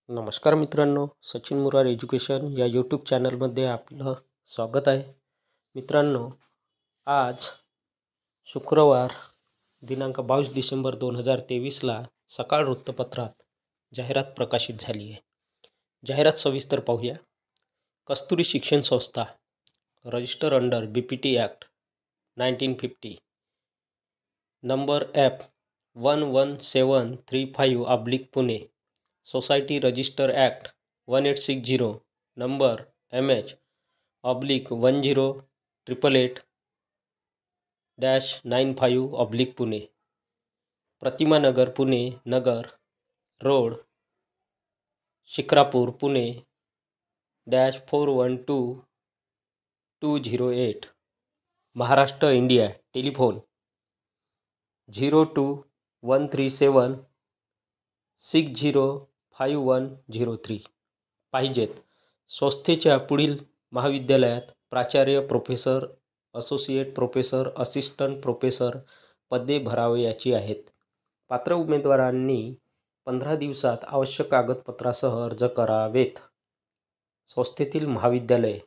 नमस्कार मित्रांनो, सचिन मुरार एज्युकेशन या यूट्यूब चॅनलमध्ये आपलं स्वागत आहे. मित्रांनो, आज शुक्रवार दिनांक 22 डिसेंबर 2023ला सकाळ वृत्तपत्रात जाहिरात प्रकाशित झाली आहे. जाहिरात सविस्तर पाहूया. Kasturi Shikshan Sanstha register under BPT act 1950 number F 11735 Pune, society register act 1860 number MH 108888-95 Pune, Pratima Nagar Pune Nagar road Shikrapur Pune -412208, Maharashtra India. Telephone 02-137-605103. पाहिजेत. संस्थेच्या पुढील महाविद्यालयात प्राचार्य, professor, associate professor, assistant professor पदे भरावयाची आहेत. पात्र उमेदवारांनी 15 दिवसात आवश्यक कागदपत्रासह अर्ज करावेत. संस्थेतील महाविद्यालय: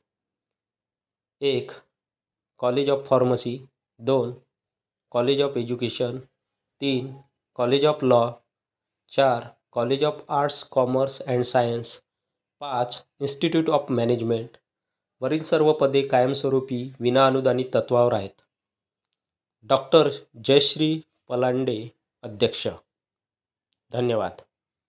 1. College of pharmacy, 2. College of education, 3. College of law, 4. College of arts commerce and science, 5. Institute of management. वरील सर्व पदे कायमस्वरूपी विनाअनुदानित तत्त्वावर आहेत. डॉक्टर जयश्री पलांडे, अध्यक्ष. धन्यवाद.